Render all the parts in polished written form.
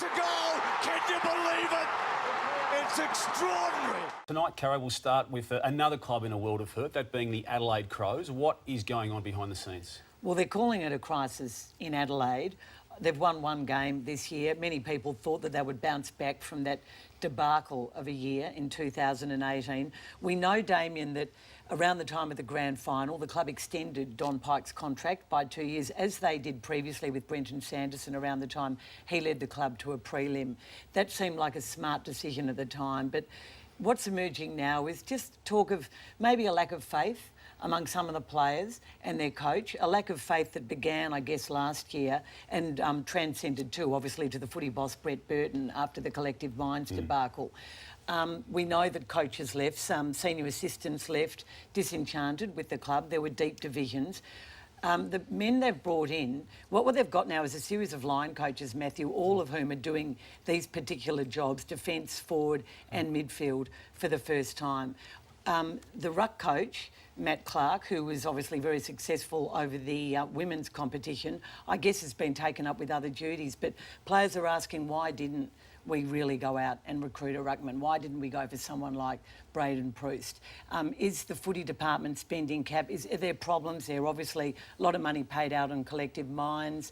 a goal! Can you believe it? It's extraordinary. Tonight, Caro, will start with another club in a world of hurt, that being the Adelaide Crows. What is going on behind the scenes? Well, they're calling it a crisis in Adelaide. They've won one game this year. Many people thought that they would bounce back from that debacle of a year in 2018. We know, Damien, that around the time of the grand final, the club extended Don Pyke's contract by 2 years, as they did previously with Brenton Sanderson around the time he led the club to a prelim. That seemed like a smart decision at the time, but what's emerging now is just talk of maybe a lack of faith among some of the players and their coach, a lack of faith that began, I guess, last year and transcended too, obviously, to the footy boss Brett Burton after the Collective Minds debacle. We know that coaches left, some senior assistants left, disenchanted with the club. There were deep divisions. The men they've brought in, what they've got now is a series of line coaches, Matthew, all of whom are doing these particular jobs, defence, forward and midfield, for the first time. The ruck coach, Matt Clark, who was obviously very successful over the women's competition, I guess has been taken up with other duties, but players are asking, why didn't we really go out and recruit a ruckman? Why didn't we go for someone like Braden Proust? Is the footy department spending cap? Are there problems there? Obviously, a lot of money paid out on Collective Minds.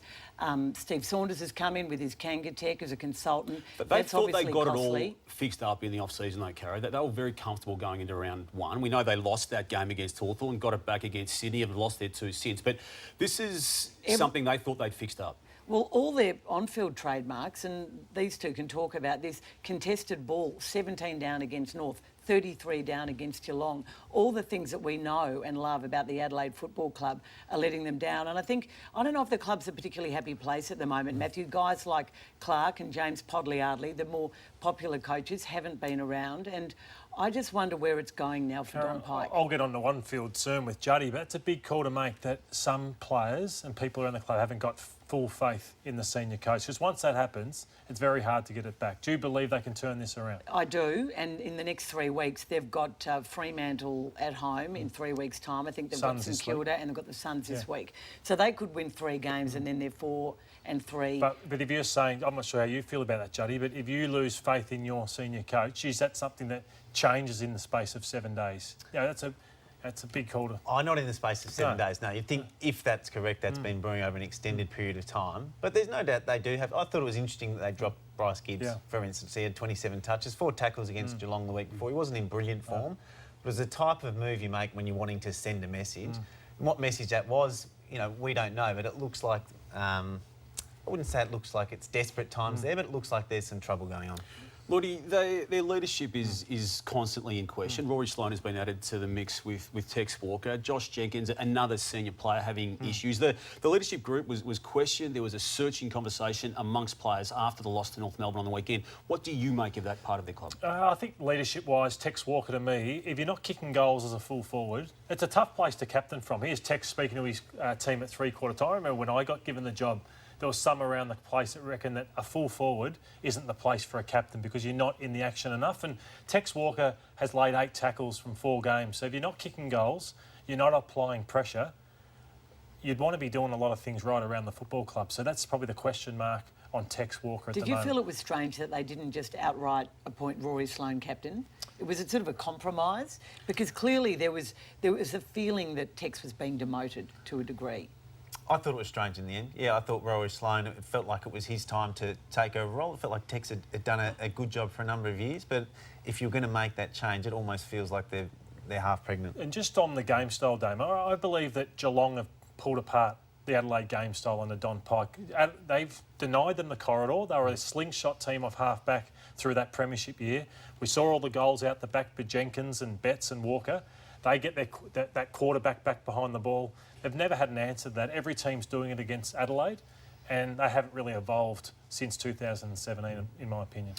Steve Saunders has come in with his Kanga Tech as a consultant. But they thought they got costly. it all fixed up in the off-season, though, Caro. They were very comfortable going into round one. We know they lost that game against Hawthorn, got it back against Sydney, have lost their two since. But this is something they thought they'd fixed up. Well, all their on-field trademarks, and these two can talk about this, contested ball, 17 down against North, 33 down against Geelong. All the things that we know and love about the Adelaide Football Club are letting them down. And I don't know if the club's a particularly happy place at the moment, Matthew. Guys like Clark and James Podley-Ardley, the more popular coaches, haven't been around. And I just wonder where it's going now for Don Pyke. I'll get on the one-field soon with Juddy, but it's a big call to make that some players and people around the club haven't got full faith in the senior coach. Because once that happens, it's very hard to get it back. Do you believe they can turn this around? I do, and in the next 3 weeks, they've got Fremantle at home in 3 weeks' time. I think they've got St Kilda and they've got the Suns this week. So they could win 3 games and then they're 4 and 3. But if you're saying, I'm not sure how you feel about that, Juddy, but if you lose faith in your senior coach, is that something that changes in the space of 7 days? Yeah, that's a big call to... Oh, not in the space of 7 days, no. You'd think if that's correct, that's been brewing over an extended period of time. But there's no doubt they do have... I thought it was interesting that they dropped Bryce Gibbs, for instance. He had 27 touches, 4 tackles against Geelong the week before. He wasn't in brilliant form. It was the type of move you make when you're wanting to send a message. And what message that was, you know, we don't know, but it looks like... I wouldn't say it looks like it's desperate times there, but it looks like there's some trouble going on. Lordy, their leadership is constantly in question. Rory Sloane has been added to the mix with Tex Walker. Josh Jenkins, another senior player, having issues. The leadership group was questioned. There was a searching conversation amongst players after the loss to North Melbourne on the weekend. What do you make of that part of the club? I think leadership-wise, Tex Walker, to me, if you're not kicking goals as a full forward, it's a tough place to captain from. Here's Tex speaking to his team at three-quarter time. I remember when I got given the job, there was some around the place that reckon that a full forward isn't the place for a captain because you're not in the action enough. And Tex Walker has laid 8 tackles from 4 games. So if you're not kicking goals, you're not applying pressure, you'd want to be doing a lot of things right around the football club. So that's probably the question mark on Tex Walker at the moment. Did you feel it was strange that they didn't just outright appoint Rory Sloane captain? Was it sort of a compromise? Because clearly there was a feeling that Tex was being demoted to a degree. I thought it was strange in the end. Yeah, I thought Rory Sloane, it felt like it was his time to take over role. It felt like Tex had done a good job for a number of years, but if you're going to make that change, it almost feels like they're half pregnant. And just on the game style, Dame, I believe that Geelong have pulled apart the Adelaide game style under Don Pyke. They've denied them the corridor. They were a slingshot team off half-back through that premiership year. We saw all the goals out the back with Jenkins and Betts and Walker. They get that quarterback back behind the ball. They've never had an answer to that. Every team's doing it against Adelaide, and they haven't really evolved since 2017, in my opinion.